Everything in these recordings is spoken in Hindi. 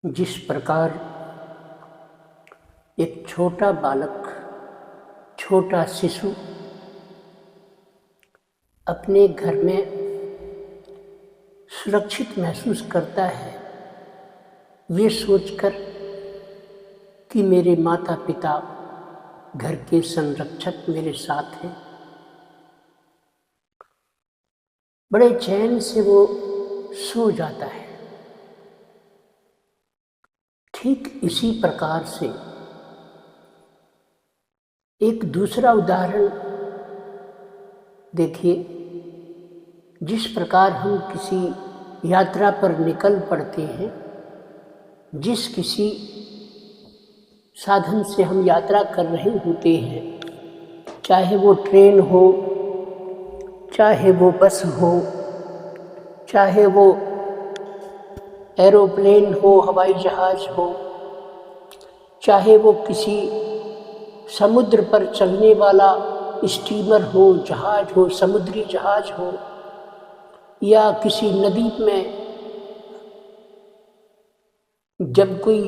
जिस प्रकार एक छोटा बालक, छोटा शिशु अपने घर में सुरक्षित महसूस करता है, ये सोचकर कि मेरे माता पिता घर के संरक्षक मेरे साथ हैं, बड़े चैन से वो सो जाता है। ठीक इसी प्रकार से एक दूसरा उदाहरण देखिए। जिस प्रकार हम किसी यात्रा पर निकल पड़ते हैं, जिस किसी साधन से हम यात्रा कर रहे होते हैं, चाहे वो ट्रेन हो, चाहे वो बस हो, चाहे वो एरोप्लेन हो, हवाई जहाज हो, चाहे वो किसी समुद्र पर चलने वाला स्टीमर हो, जहाज हो, समुद्री जहाज हो, या किसी नदी में जब कोई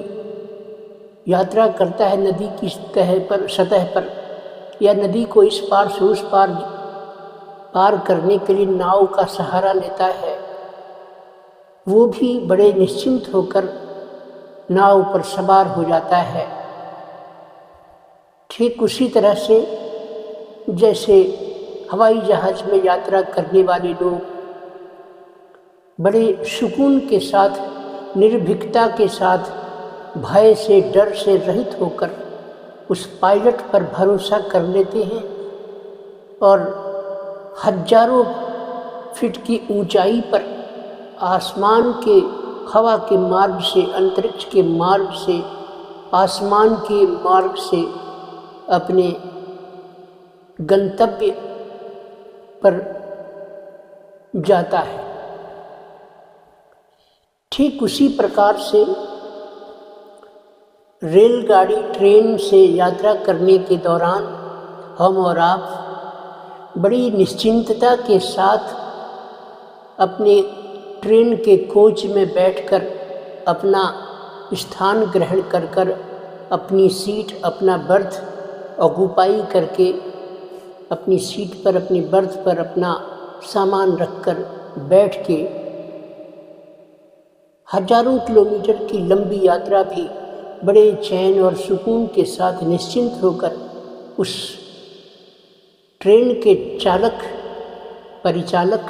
यात्रा करता है नदी की सतह पर, या नदी को इस पार से उस पार करने के लिए नाव का सहारा लेता है, वो भी बड़े निश्चिंत होकर नाव पर सवार हो जाता है। ठीक उसी तरह से जैसे हवाई जहाज में यात्रा करने वाले लोग बड़े सुकून के साथ, निर्भीकता के साथ, भय से, डर से रहित होकर उस पायलट पर भरोसा कर लेते हैं और हजारों फीट की ऊंचाई पर आसमान के, हवा के मार्ग से, अंतरिक्ष के मार्ग से, आसमान के मार्ग से अपने गंतव्य पर जाता है। ठीक उसी प्रकार से रेलगाड़ी, ट्रेन से यात्रा करने के दौरान हम और आप बड़ी निश्चिंतता के साथ अपने ट्रेन के कोच में बैठकर अपना स्थान ग्रहण कर अपनी सीट, अपना बर्थ ऑक्यूपाई करके अपनी सीट पर, अपनी बर्थ पर अपना सामान रखकर बैठ के हजारों किलोमीटर की लंबी यात्रा भी बड़े चैन और सुकून के साथ निश्चिंत होकर उस ट्रेन के चालक, परिचालक,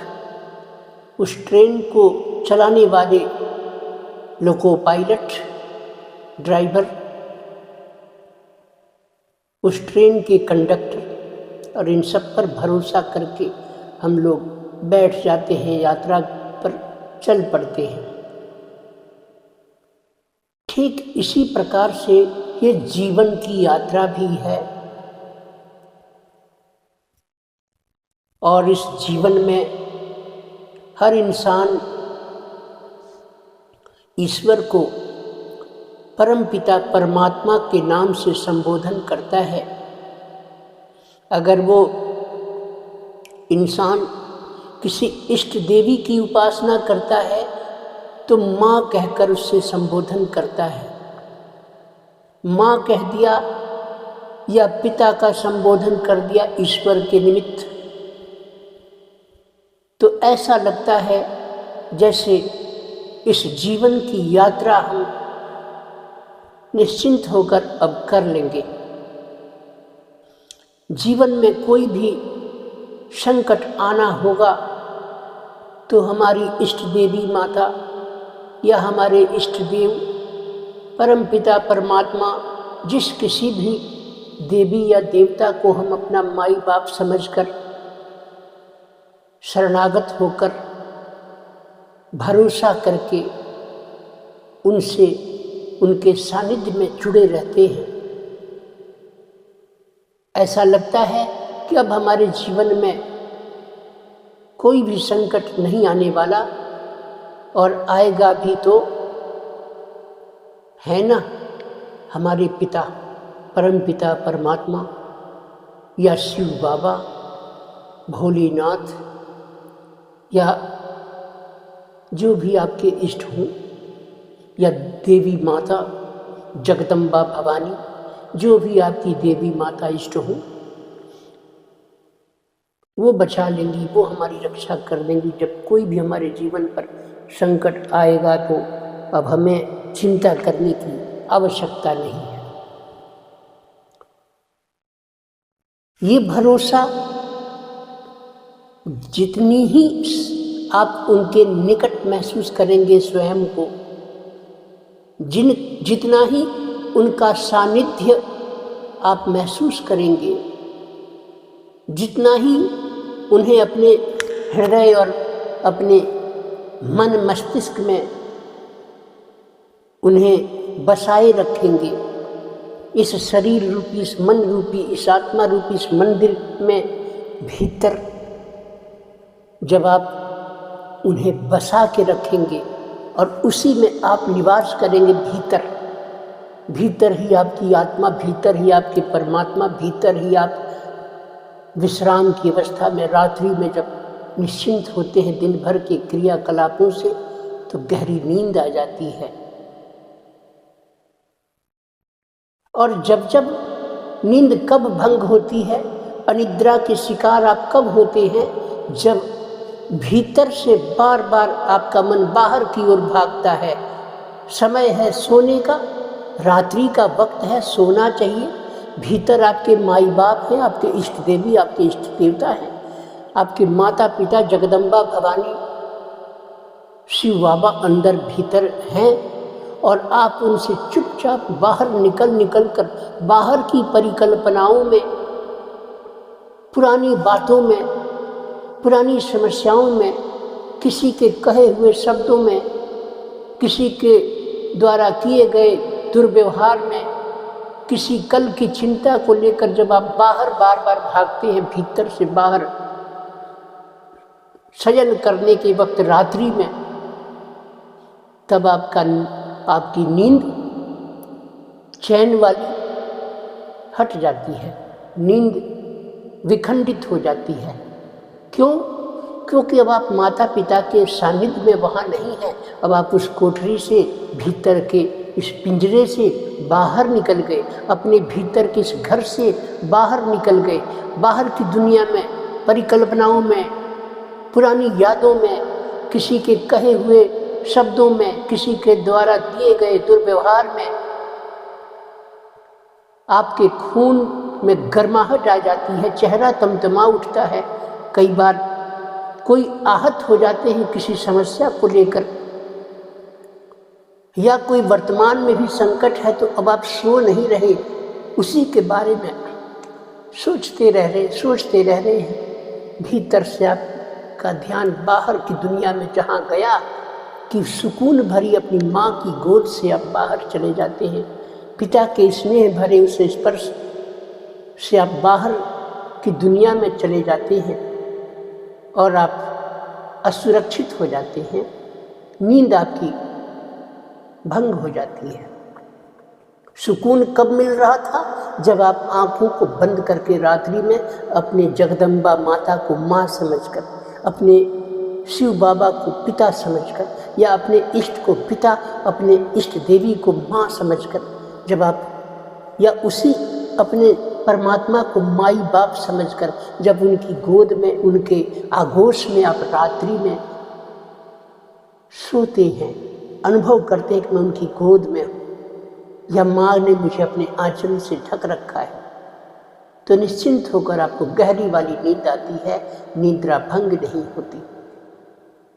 उस ट्रेन को चलाने वाले लोको पायलट, ड्राइवर, उस ट्रेन के कंडक्टर और इन सब पर भरोसा करके हम लोग बैठ जाते हैं, यात्रा पर चल पड़ते हैं। ठीक इसी प्रकार से ये जीवन की यात्रा भी है और इस जीवन में हर इंसान ईश्वर को, परमपिता परमात्मा के नाम से संबोधन करता है। अगर वो इंसान किसी इष्ट देवी की उपासना करता है तो माँ कहकर उससे संबोधन करता है। माँ कह दिया या पिता का संबोधन कर दिया ईश्वर के निमित्त, तो ऐसा लगता है जैसे इस जीवन की यात्रा हम निश्चिंत होकर अब कर लेंगे। जीवन में कोई भी संकट आना होगा तो हमारी इष्ट देवी माता या हमारे इष्ट देव परमपिता परमात्मा, जिस किसी भी देवी या देवता को हम अपना माई बाप समझकर शरणागत होकर भरोसा करके उनसे, उनके सानिध्य में जुड़े रहते हैं, ऐसा लगता है कि अब हमारे जीवन में कोई भी संकट नहीं आने वाला और आएगा भी तो है ना हमारे पिता, परमपिता परमात्मा या शिव बाबा, भोलेनाथ या जो भी आपके इष्ट हों, या देवी माता जगदम्बा भवानी, जो भी आपकी देवी माता इष्ट हो, वो बचा लेंगी, वो हमारी रक्षा कर देंगी। जब कोई भी हमारे जीवन पर संकट आएगा तो अब हमें चिंता करने की आवश्यकता नहीं है। ये भरोसा जितनी ही आप उनके निकट महसूस करेंगे स्वयं को, जितना ही उनका सानिध्य आप महसूस करेंगे, जितना ही उन्हें अपने हृदय और अपने मन मस्तिष्क में उन्हें बसाए रखेंगे, इस शरीर रूपी, इस मन रूपी, इस आत्मा रूपी इस मंदिर में भीतर जब आप उन्हें बसा के रखेंगे और उसी में आप निवास करेंगे, भीतर ही आपकी आत्मा, भीतर ही आपके परमात्मा, भीतर ही आप विश्राम की अवस्था में रात्रि में जब निश्चिंत होते हैं दिन भर के क्रियाकलापों से, तो गहरी नींद आ जाती है। और जब जब नींद कब भंग होती है, अनिद्रा के शिकार आप कब होते हैं, जब भीतर से बार बार आपका मन बाहर की ओर भागता है। समय है सोने का, रात्रि का वक्त है, सोना चाहिए। भीतर आपके माई बाप हैं, आपके इष्ट देवी, आपके इष्ट देवता हैं, आपके माता पिता जगदम्बा भवानी शिव बाबा अंदर भीतर हैं, और आप उनसे चुपचाप बाहर निकल कर बाहर की परिकल्पनाओं में, पुरानी बातों में, पुरानी समस्याओं में, किसी के कहे हुए शब्दों में, किसी के द्वारा किए गए दुर्व्यवहार में, किसी कल की चिंता को लेकर जब आप बाहर बार बार भागते हैं, भीतर से बाहर शयन करने के वक्त रात्रि में, तब आपकी नींद चैन वाली हट जाती है, नींद विखंडित हो जाती है। क्यों? क्योंकि अब आप माता पिता के सानिध्य में वहाँ नहीं हैं। अब आप उस कोठरी से, भीतर के इस पिंजरे से बाहर निकल गए, अपने भीतर के इस घर से बाहर निकल गए, बाहर की दुनिया में, परिकल्पनाओं में, पुरानी यादों में, किसी के कहे हुए शब्दों में, किसी के द्वारा दिए गए दुर्व्यवहार में आपके खून में गर्माहट आ जाती है, चेहरा तमतमा उठता है। कई बार कोई आहत हो जाते हैं किसी समस्या को लेकर, या कोई वर्तमान में भी संकट है, तो अब आप सो नहीं रहे, उसी के बारे में सोचते रह रहे हैं। भीतर से आपका ध्यान बाहर की दुनिया में जहाँ गया कि सुकून भरी अपनी माँ की गोद से आप बाहर चले जाते हैं, पिता के स्नेह भरे उस स्पर्श से आप बाहर की दुनिया में चले जाते हैं और आप असुरक्षित हो जाते हैं, नींद आपकी भंग हो जाती है। सुकून कब मिल रहा था? जब आप आँखों को बंद करके रात्रि में अपने जगदम्बा माता को माँ समझकर, अपने शिव बाबा को पिता समझकर, या अपने इष्ट को पिता, अपने इष्ट देवी को माँ समझकर, जब आप, या उसी अपने परमात्मा को माई बाप समझकर जब उनकी गोद में, उनके आगोश में आप रात्रि में सोते हैं, अनुभव करते हैं कि मैं उनकी गोद में हूँ, या माँ ने मुझे अपने आंचल से ढक रखा है, तो निश्चिंत होकर आपको गहरी वाली नींद आती है, निद्रा भंग नहीं होती।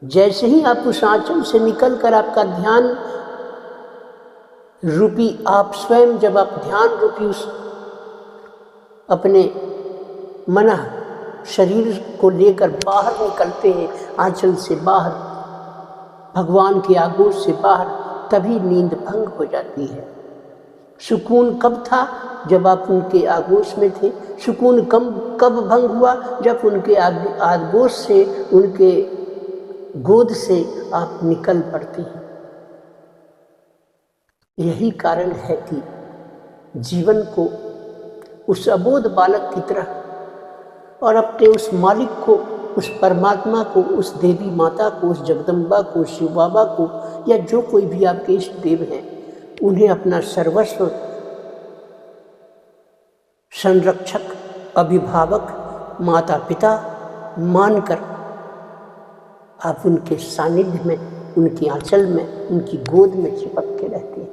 जैसे ही आप उस आंचल से निकलकर आपका ध्यान रूपी, आप स्वयं जब आप ध्यान रूपी उस अपने मन शरीर को लेकर बाहर निकलते हैं, आंचल से बाहर, भगवान के आगोश से बाहर, तभी नींद भंग हो जाती है। सुकून कब था? जब आप उनके आगोश में थे। सुकून कब भंग हुआ? जब उनके आगोश से, उनके गोद से आप निकल पड़ते हैं। यही कारण है कि जीवन को उस अबोध बालक की तरह और अपने उस मालिक को उस परमात्मा को, उस देवी माता को, उस जगदम्बा को, शिव बाबा को, या जो कोई भी आपके इष्ट देव हैं, उन्हें अपना सर्वस्व, संरक्षक, अभिभावक, माता पिता मानकर आप उनके सानिध्य में, उनकी आंचल में, उनकी गोद में चिपक के रहते हैं।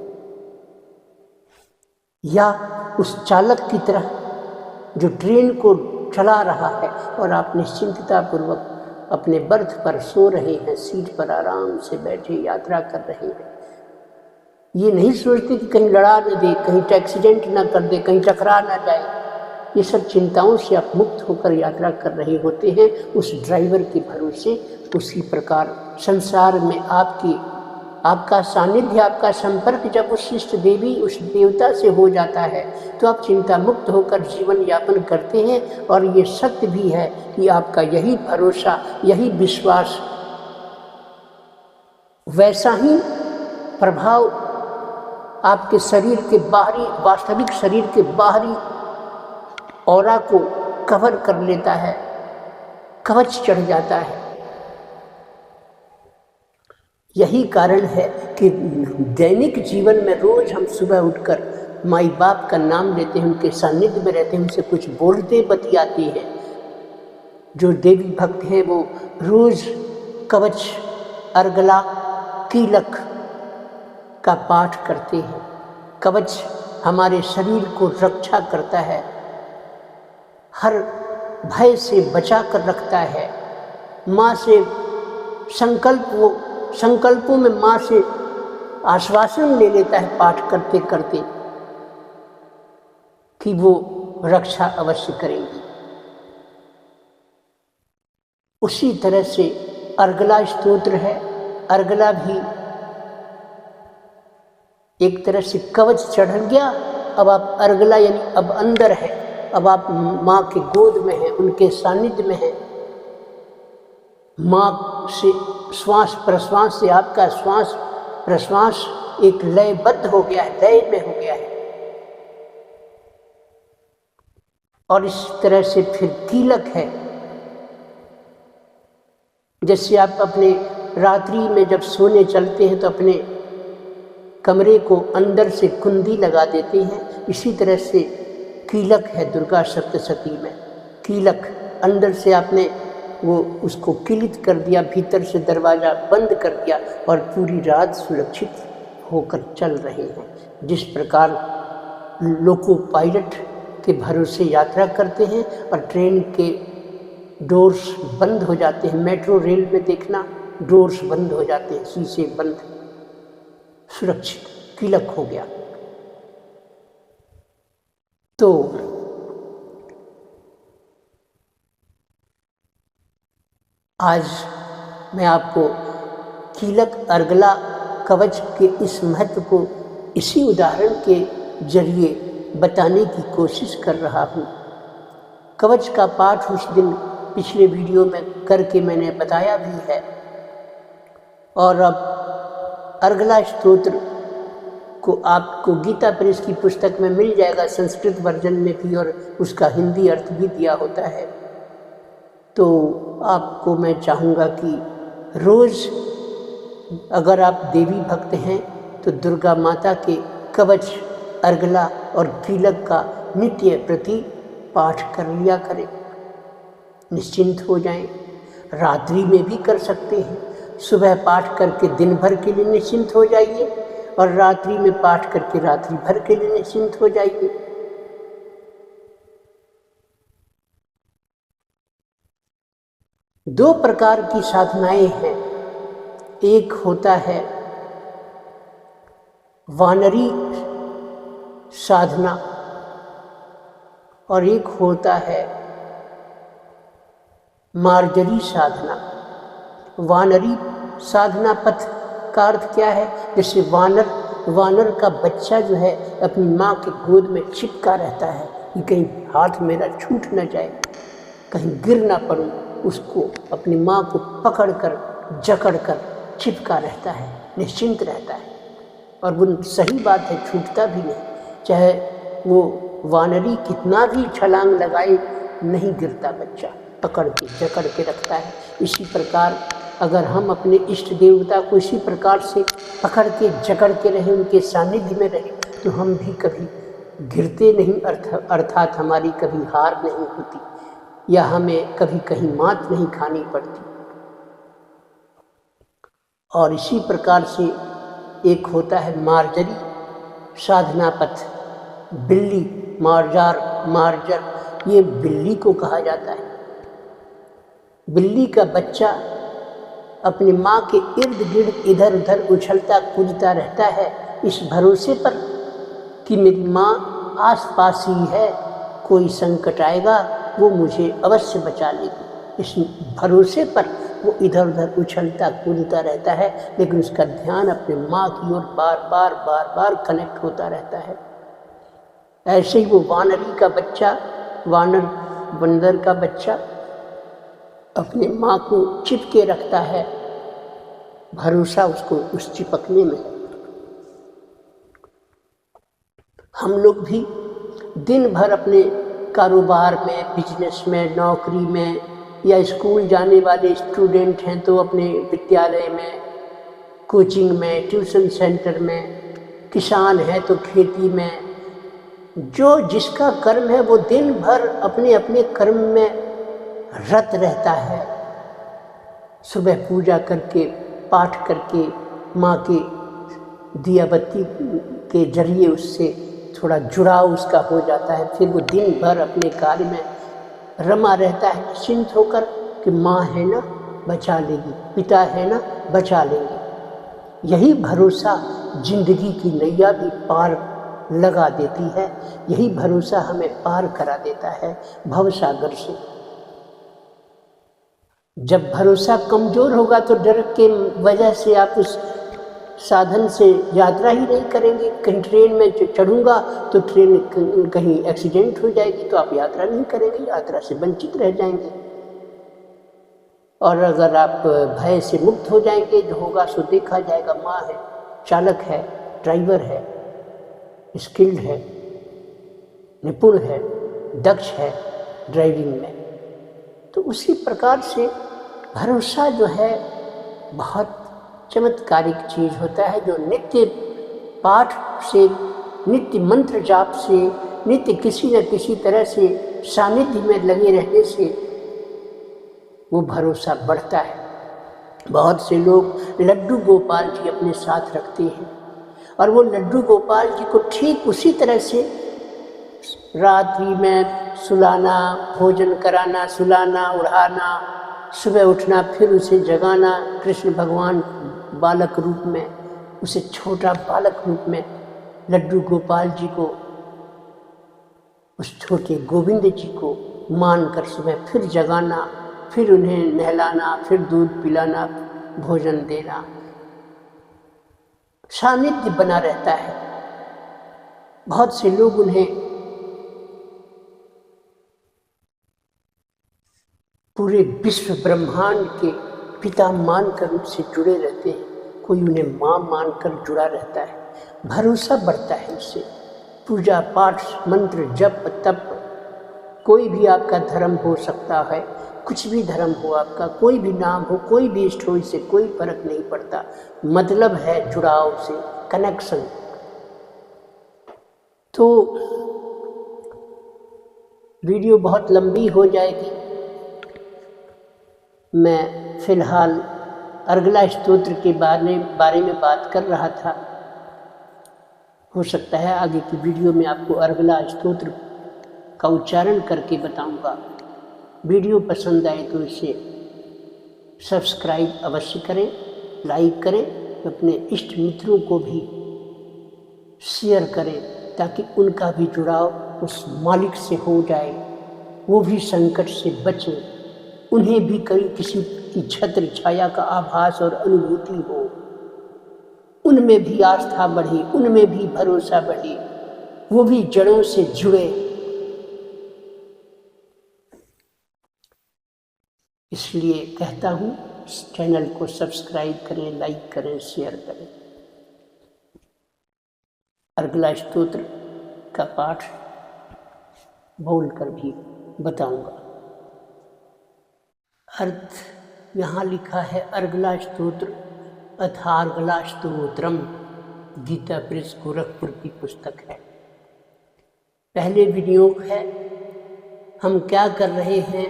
या उस चालक की तरह जो ट्रेन को चला रहा है और आप निश्चिंतता पूर्वक अपने बर्थ पर सो रहे हैं, सीट पर आराम से बैठे यात्रा कर रहे हैं। ये नहीं सोचते कि कहीं लड़ा न दे, कहीं एक्सीडेंट ना कर दे, कहीं टकरा ना जाए। ये सब चिंताओं से आप मुक्त होकर यात्रा कर रहे होते हैं उस ड्राइवर के भरोसे। उसी प्रकार संसार में आपका सानिध्य, आपका संपर्क जब उस इष्ट देवी, उस देवता से हो जाता है तो आप चिंता मुक्त होकर जीवन यापन करते हैं। और ये सत्य भी है कि आपका यही भरोसा, यही विश्वास वैसा ही प्रभाव आपके शरीर के बाहरी, वास्तविक शरीर के बाहरी ऑरा को कवर कर लेता है, कवच चढ़ जाता है। यही कारण है कि दैनिक जीवन में रोज हम सुबह उठकर माई बाप का नाम लेते हैं, उनके सानिध्य में रहते हैं, उनसे कुछ बोलते बतियाते हैं। जो देवी भक्त हैं वो रोज कवच, अर्गला, कीलक का पाठ करते हैं। कवच हमारे शरीर को रक्षा करता है, हर भय से बचा कर रखता है। माँ से संकल्पों में माँ से आश्वासन ले लेता है पाठ करते करते कि वो रक्षा अवश्य करेंगी। उसी तरह से अर्गला स्तोत्र है। अर्गला भी एक तरह से कवच चढ़ गया। अब आप अर्गला यानी अब अंदर है, अब आप माँ के गोद में हैं, उनके सानिध्य में हैं। माँ से श्वास प्रश्वास से आपका श्वास प्रश्वास एक लयबद्ध हो गया है, लय में हो गया है। और इस तरह से फिर कीलक है। जैसे आप अपने रात्रि में जब सोने चलते हैं तो अपने कमरे को अंदर से कुंडी लगा देते हैं, इसी तरह से कीलक है दुर्गा सप्तशती में। कीलक अंदर से आपने वो उसको किलित कर दिया, भीतर से दरवाज़ा बंद कर दिया और पूरी रात सुरक्षित होकर चल रहे हैं। जिस प्रकार लोको पायलट के भरोसे यात्रा करते हैं और ट्रेन के डोर्स बंद हो जाते हैं, मेट्रो रेल में देखना डोर्स बंद हो जाते हैं, शीशे बंद, सुरक्षित, कीलक हो गया। तो आज मैं आपको कीलक, अर्गला, कवच के इस महत्व को इसी उदाहरण के जरिए बताने की कोशिश कर रहा हूँ। कवच का पाठ उस दिन पिछले वीडियो में करके मैंने बताया भी है। और अब अर्गला स्तोत्र को आपको गीता प्रेस की पुस्तक में मिल जाएगा, संस्कृत वर्जन में भी, और उसका हिंदी अर्थ भी दिया होता है। तो आपको मैं चाहूँगा कि रोज़ अगर आप देवी भक्त हैं तो दुर्गा माता के कवच, अर्गला और कीलक का नित्य प्रति पाठ कर लिया करें। निश्चिंत हो जाएं। रात्रि में भी कर सकते हैं। सुबह पाठ करके दिन भर के लिए निश्चिंत हो जाइए और रात्रि में पाठ करके रात्रि भर के लिए निश्चिंत हो जाइए। दो प्रकार की साधनाएं हैं। एक होता है वानरी साधना और एक होता है मार्जरी साधना। वानरी साधना पथ का अर्थ क्या है? जैसे वानर का बच्चा जो है अपनी माँ के गोद में चिपका रहता है कि कहीं हाथ मेरा छूट न जाए, कहीं गिर ना पड़ूं, उसको अपनी माँ को पकड़कर जकड़कर चिपका रहता है, निश्चिंत रहता है। और वो सही बात है, छूटता भी नहीं। चाहे वो वानरी कितना भी छलांग लगाए, नहीं गिरता बच्चा, पकड़ के जकड़ के रखता है। इसी प्रकार अगर हम अपने इष्ट देवता को इसी प्रकार से पकड़ के जकड़ के रहें, उनके सानिध्य में रहें, तो हम भी कभी गिरते नहीं, अर्थात हमारी कभी हार नहीं होती या हमें कभी कहीं मात नहीं खानी पड़ती। और इसी प्रकार से एक होता है मार्जरी साधना पथ, बिल्ली मार्जर, ये बिल्ली को कहा जाता है। बिल्ली का बच्चा अपनी माँ के इर्द गिर्द इधर उधर उछलता कूदता रहता है, इस भरोसे पर कि मेरी माँ आस पास ही है, कोई संकट आएगा वो मुझे अवश्य बचा लेगी। इस भरोसे पर वो इधर उधर उछलता कूदता रहता है, लेकिन उसका ध्यान अपने माँ की ओर बार बार कनेक्ट होता रहता है। ऐसे ही वो वानरी का बच्चा, बंदर का बच्चा अपने माँ को चिपके रखता है, भरोसा उसको उस चिपकने में है। हम लोग भी दिन भर अपने कारोबार में, बिजनेस में, नौकरी में, या स्कूल जाने वाले स्टूडेंट हैं तो अपने विद्यालय में, कोचिंग में, ट्यूशन सेंटर में, किसान है तो खेती में, जो जिसका कर्म है वो दिन भर अपने अपने कर्म में रत रहता है। सुबह पूजा करके, पाठ करके, माँ के दिया बत्ती के जरिए उससे थोड़ा जुड़ाव उसका हो जाता है। फिर वो दिन भर अपने कार्य में रमा रहता है, निश्चिंत होकर कि माँ है ना बचा लेगी, पिता है ना बचा लेंगे। यही भरोसा जिंदगी की नैया भी पार लगा देती है, यही भरोसा हमें पार करा देता है भवसागर से। जब भरोसा कमज़ोर होगा तो डर के वजह से आप उस साधन से यात्रा ही नहीं करेंगे। कहीं ट्रेन में चढ़ूँगा तो ट्रेन कहीं एक्सीडेंट हो जाएगी तो आप यात्रा नहीं करेंगे, यात्रा से वंचित रह जाएंगे। और अगर आप भय से मुक्त हो जाएंगे, जो होगा सो देखा जाएगा। माँ है, चालक है, ड्राइवर है, स्किल्ड है, निपुण है, दक्ष है ड्राइविंग में। तो उसी प्रकार से भरोसा जो है बहुत चमत्कारिक चीज़ होता है, जो नित्य पाठ से, नित्य मंत्र जाप से, नित्य किसी न किसी तरह से सानिध्य में लगे रहने से वो भरोसा बढ़ता है। बहुत से लोग लड्डू गोपाल जी अपने साथ रखते हैं और वो लड्डू गोपाल जी को ठीक उसी तरह से रात्रि में सुलाना, भोजन कराना, सुलाना, उड़ाना, सुबह उठना, फिर उसे जगाना। कृष्ण भगवान बालक रूप में, उसे छोटा बालक रूप में लड्डू गोपाल जी को, उस छोटे गोविंद जी को मानकर सुबह फिर जगाना, फिर उन्हें नहलाना, फिर दूध पिलाना, भोजन देना, सानिध्य बना रहता है। बहुत से लोग उन्हें पूरे विश्व ब्रह्मांड के पिता मानकर उनसे जुड़े रहते हैं, कोई उन्हें माँ मानकर जुड़ा रहता है। भरोसा बढ़ता है इससे। पूजा पाठ, मंत्र, जप, तप, कोई भी आपका धर्म हो सकता है, कुछ भी धर्म हो आपका, कोई भी नाम हो, कोई भी इष्ट हो, इससे कोई फर्क नहीं पड़ता। मतलब है जुड़ाव से, कनेक्शन। तो वीडियो बहुत लंबी हो जाएगी। मैं फिलहाल अर्गला स्तोत्र के बारे में बात कर रहा था। हो सकता है आगे की वीडियो में आपको अर्गला स्तोत्र का उच्चारण करके बताऊंगा। वीडियो पसंद आए तो इसे सब्सक्राइब अवश्य करें, लाइक करें, अपने इष्ट मित्रों को भी शेयर करें ताकि उनका भी जुड़ाव उस मालिक से हो जाए, वो भी संकट से बचें, उन्हें भी कहीं किसी की छत्र छाया का आभास और अनुभूति हो, उनमें भी आस्था बढ़े, उनमें भी भरोसा बढ़े, वो भी जड़ों से जुड़े। इसलिए कहता हूँ इस चैनल को सब्सक्राइब करें, लाइक करें, शेयर करें। अर्गला स्तोत्र का पाठ बोलकर भी बताऊंगा। अर्थ यहाँ लिखा है अर्गला स्तोत्र अथार्गला स्तोत्रम, गीता प्रेस गोरखपुर की पुस्तक है। पहले विनियोग है, हम क्या कर रहे हैं,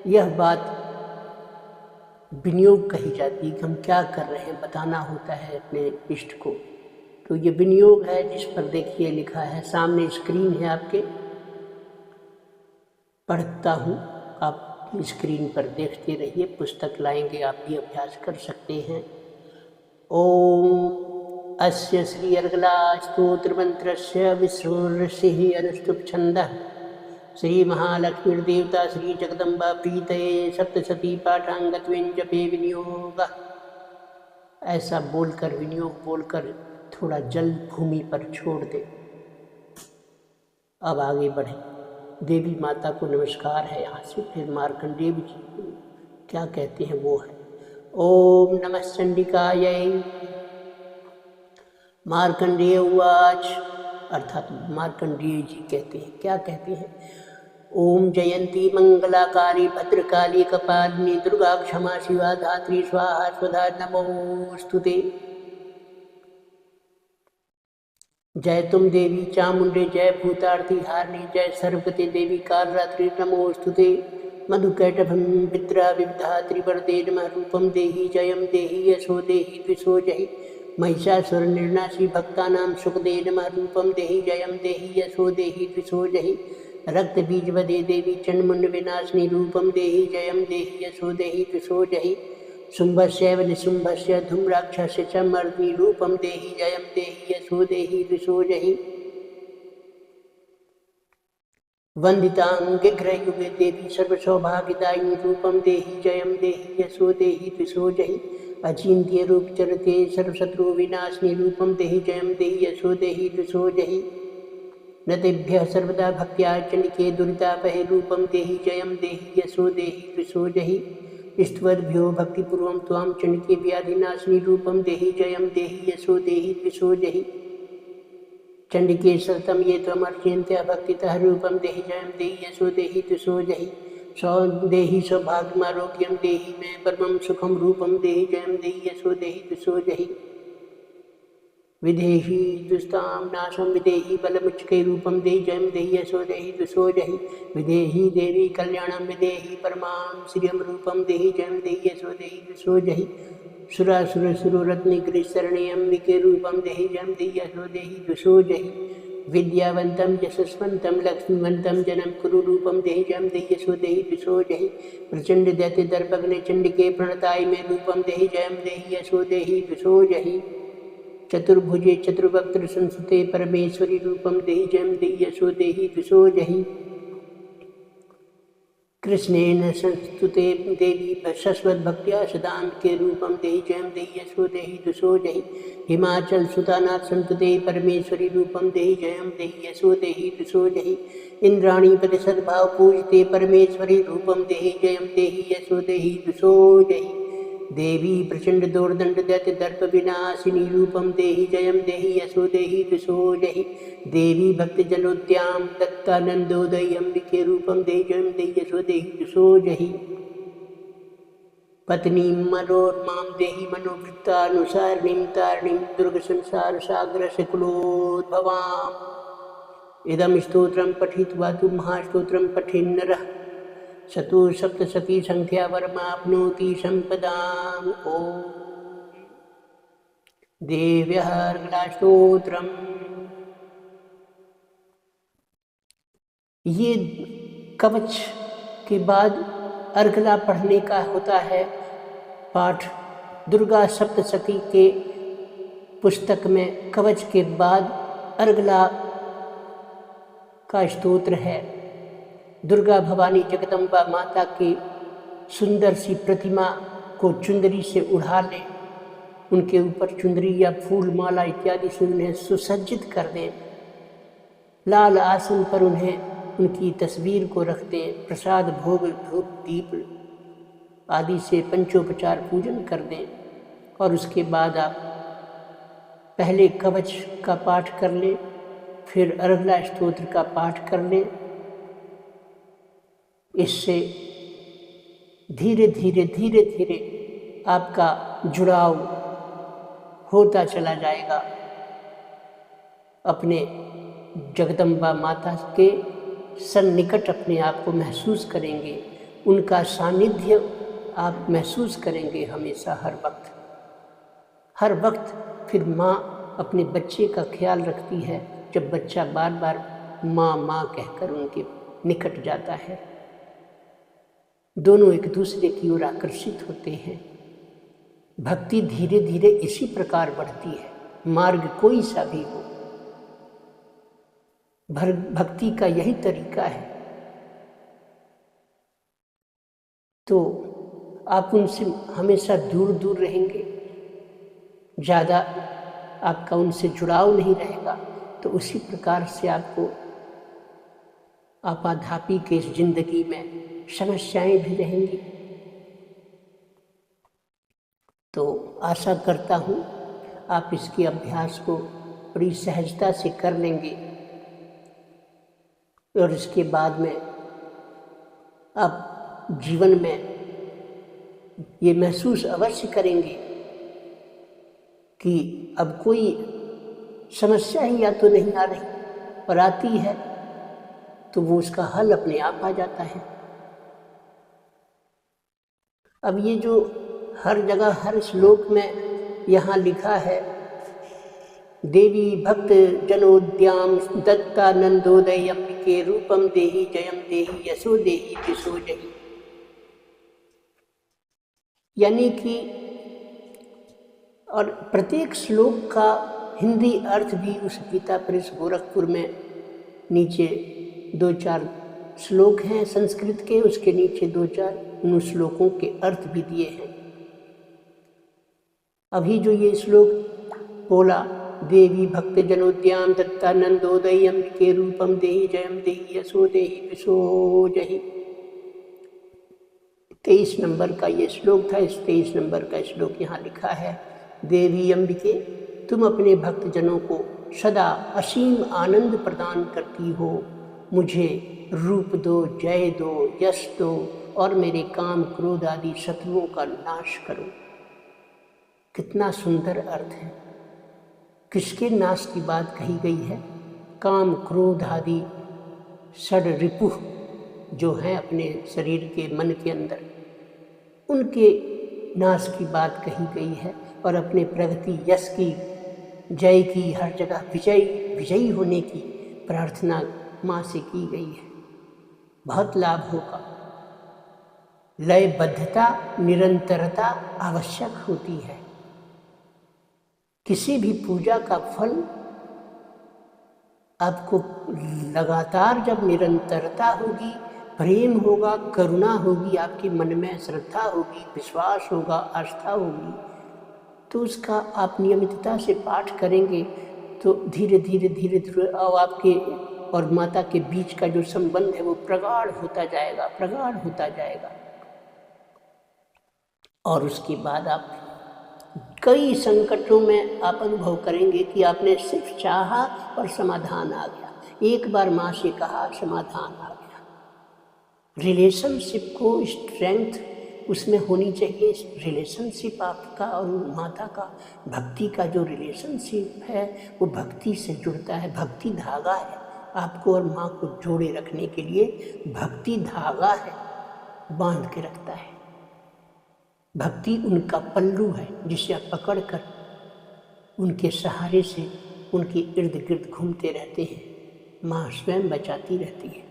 यह बात विनियोग कही जाती है कि हम क्या कर रहे हैं, बताना होता है अपने इष्ट को। तो ये विनियोग है, जिस पर देखिए लिखा है, सामने स्क्रीन है आपके, पढ़ता हूँ, आप स्क्रीन पर देखते रहिए, पुस्तक लाएंगे आप भी अभ्यास कर सकते हैं। ओम अस्य श्री अर्गला स्तोत्र मंत्रस्य विश्वऋषिः अनुष्टुप् छन्दः श्री महालक्ष्मी देवता श्री जगदम्बा प्रीतये सप्तशती पाठांगत्वेन जपे विनियोग। ऐसा बोलकर, विनियोग बोलकर थोड़ा जल भूमि पर छोड़ दे। अब आगे बढ़े। देवी माता को नमस्कार है यहाँ से, फिर मार्कंडेय जी क्या कहते हैं वो है। ओम नमः चंडिकायै। मार्कंडेय उवाच, अर्थात मार्कंडेय जी कहते हैं, क्या कहते हैं। ओम जयंती मंगलाकारी भद्रकाली कपालिनी दुर्गा क्षमा शिवा धात्री स्वाहा स्वधा नमोस्तुते। जय तुम देवी चामुंडे, जय भूतार्थी हारिणी, जय सर्वगते देवी कालरात्रि नमोस्तुते। मधुकैटभं विद्रा विविधा त्रिवर्ते नमः रूपं देहि जयं देहि यशो देहि द्विषो जहि। महिषासुर निर्नाशी भक्तानां सुखदे नमः रूपं देहि जयं देहि यशो देहि द्विषो जहि। रक्त बीज वदे देवी चंडमुंड विनाशिनी रूपं देहि जयं देहि यशो देहि द्विषो जहि। शुंभस्यैव निशुंभस्य धूम्राक्षस्य च मर्दिनी रूपं देहि जयं देहि यशो देहि द्विषो जहि। वंदितांगिग्रयुगे देवी सर्वसौभाग्यदायिनी रूपं देहि जयं देहि यशो देहि द्विषो जहि। अचिन्त्य रूप चरते सर्वशत्रु विनाशिनी रूपं देहि जयं देहि यशो देहि द्विषो जहि। न तेभ्यः सर्वदा भक्त्या चंडिके दुरितापहे रूपं देहि जयं देहि यशो देहि द्विषो जहि। स्तवद्भ्यो भक्तिपूर्वं त्वां चंडिके व्याधिनाशिनी रूपं देहि जयं देहि यशो देहि द्विषो जहि। चंडिके सततं ये त्वमर्चयन्त्यः भक्तितः रूपं देहि जयं देहि यशो देहि द्विषो जहि। देहि सौभाग्यमारोग्यं देहि मे परमं सुखं रूपं देहि जयं देहि यशो देहि द्विषो जहि। विदेहि दुस्तां नाशं विदेहि बलमुच्चके रूपं देहि जयं देहि यशो देहि द्विषो जहि। विदेहि देवी कल्याणं विदेहि परमां श्रियं रूपं देहि जयं देहि यशो देहि द्विषो जहि। सुरासुरसुररत्नगिरिशरणे अम्बिके रूपं देहि जयं देहि यशो देहि द्विषो जहि। विद्यावन्तं यशस्वन्तं लक्ष्मीवन्तं जनं कुरु रूपं देहि जयं देहि यशो देहि द्विषो जहि। प्रचंड दैत्य दर्पग्ने चंडिके प्रणताय मे रूपं देहि जयं देहि यशो देहि द्विषो जहि। चतुर्भुजे चतुर्वक्त्र संस्थिते परमेश्वरी रूपं देहि जयं देहि यशो देहि द्विषो जहि। कृष्णेन संस्तुते देवी शश्वतभक्त्या सदान्ते रूपं देहि जयं देहि यशो देहि द्विषो जहि। हिमाचल सुतानाथ संस्तुते परमेश्वरी रूपं देहि जयं देहि यशो देहि द्विषो जहि। इंद्राणी पति सद्भाव पूजिते परमेश्वरी रूपं देहि जयं देहि यशो देहि द्विषो जहि। देवी प्रचंड दोर्दंड दैत्य दर्प विनाशिनी रूपं देहि जयं देहि यशो देहि द्विषो जहि। देवी भक्ति जलोद्यां दत्तानंदोदयी अंबिके रूपं देहि जयं देहि यशो देहि द्विषो जहि। पत्नी मनोरमां देहि मनोवृत्तानुसारिणीं तारिणीं दुर्ग संसार सागर कुलोद्भवाम्। इदं स्तोत्रं पठित्वा तु महास्तोत्रं पठेन्नरः शतु सप्तशती संख्या वरमाप्नोति संपदाम्। ओम देव्यः अर्गला स्तोत्रम्। ये कवच के बाद अर्गला पढ़ने का होता है पाठ। दुर्गा सप्तशती के पुस्तक में कवच के बाद अर्गला का स्तोत्र है। दुर्गा भवानी जगदम्बा माता की सुंदर सी प्रतिमा को चुंदरी से उड़ा लें, उनके ऊपर चुंदरी या फूल माला इत्यादि से उन्हें सुसज्जित कर दें। लाल आसन पर उन्हें उनकी तस्वीर को रख दें। प्रसाद भोग धूप दीप आदि से पंचोपचार पूजन कर दें और उसके बाद आप पहले कवच का पाठ कर लें, फिर अर्गला स्तोत्र का पाठ कर लें। इससे धीरे धीरे धीरे धीरे आपका जुड़ाव होता चला जाएगा अपने जगदम्बा माता के सन्निकट अपने आप को महसूस करेंगे, उनका सानिध्य आप महसूस करेंगे हमेशा, हर वक्त। फिर माँ अपने बच्चे का ख्याल रखती है जब बच्चा बार बार माँ माँ कहकर उनके निकट जाता है। दोनों एक दूसरे की ओर आकर्षित होते हैं। भक्ति धीरे धीरे इसी प्रकार बढ़ती है, मार्ग कोई सा भी हो, भक्ति का यही तरीका है। तो आप उनसे हमेशा दूर दूर रहेंगे, ज़्यादा आपका उनसे जुड़ाव नहीं रहेगा। तो उसी प्रकार से आपको आपाधापी के इस जिंदगी में समस्याएं भी रहेंगी। तो आशा करता हूँ आप इसके अभ्यास को बड़ी सहजता से कर लेंगे और इसके बाद में आप जीवन में ये महसूस अवश्य करेंगे कि अब कोई समस्या ही या तो नहीं आ रही, और आती है तो वो उसका हल अपने आप आ जाता है। अब ये जो हर जगह हर श्लोक में यहाँ लिखा है, देवी भक्त जनोद्याम दत्तानंदोदय अंबिके रूपम देहि जयम देहि यशो देहि दिशो जहि, यानी कि और प्रत्येक श्लोक का हिंदी अर्थ भी उस गीता प्रेस गोरखपुर में नीचे 2-4 श्लोक हैं संस्कृत के, उसके नीचे 2-4 उन श्लोकों के अर्थ भी दिए हैं। अभी जो ये श्लोक बोला, देवी भक्त जनोद्याम दत्तानंदोदय अंबिके रूपम देहि जयम देहि यशो देहि विशो जहि, 23 नंबर का ये श्लोक था। इस 23 नंबर का श्लोक यहाँ लिखा है, देवी अंबिके तुम अपने भक्तजनों को सदा असीम आनंद प्रदान करती हो, मुझे रूप दो, जय दो, यश दो और मेरे काम क्रोध आदि शत्रुओं का नाश करो। कितना सुंदर अर्थ है। किसके नाश की बात कही गई है? काम क्रोध आदि षड रिपुह जो हैं अपने शरीर के मन के अंदर, उनके नाश की बात कही गई है। और अपने प्रगति यश की, जय की, हर जगह विजयी होने की प्रार्थना माँ से की गई है। बहुत लाभ होगा। लयबद्धता, निरंतरता आवश्यक होती है। किसी भी पूजा का फल आपको लगातार जब निरंतरता होगी, प्रेम होगा, करुणा होगी, आपके मन में श्रद्धा होगी, विश्वास होगा, आस्था होगी, तो उसका आप नियमितता से पाठ करेंगे तो धीरे धीरे और आपके और माता के बीच का जो संबंध है वो प्रगाढ़ होता जाएगा। और उसके बाद आप कई संकटों में आप अनुभव करेंगे कि आपने सिर्फ चाहा और समाधान आ गया। एक बार माँ से कहा, समाधान आ गया। रिलेशनशिप को स्ट्रेंथ उसमें होनी चाहिए। रिलेशनशिप आपका और माता का, भक्ति का जो रिलेशनशिप है वो भक्ति से जुड़ता है। भक्ति धागा है, आपको और माँ को जोड़े रखने के लिए भक्ति धागा है, बांध के रखता है। भक्ति उनका पल्लू है जिसे आप पकड़कर उनके सहारे से उनके इर्द गिर्द घूमते रहते हैं। माँ स्वयं बचाती रहती है।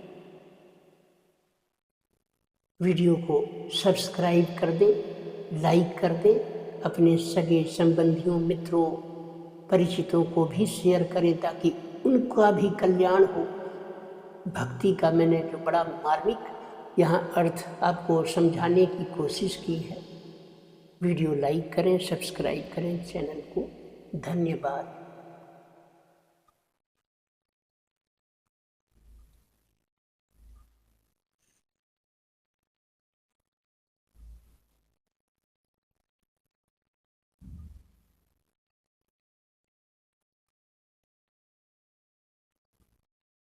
वीडियो को सब्सक्राइब कर दे, लाइक कर दे, अपने सगे संबंधियों, मित्रों, परिचितों को भी शेयर करें ताकि उनका भी कल्याण हो। भक्ति का मैंने जो बड़ा मार्मिक यहाँ अर्थ आपको समझाने की कोशिश की है। वीडियो लाइक करें, सब्सक्राइब करें चैनल को। धन्यवाद।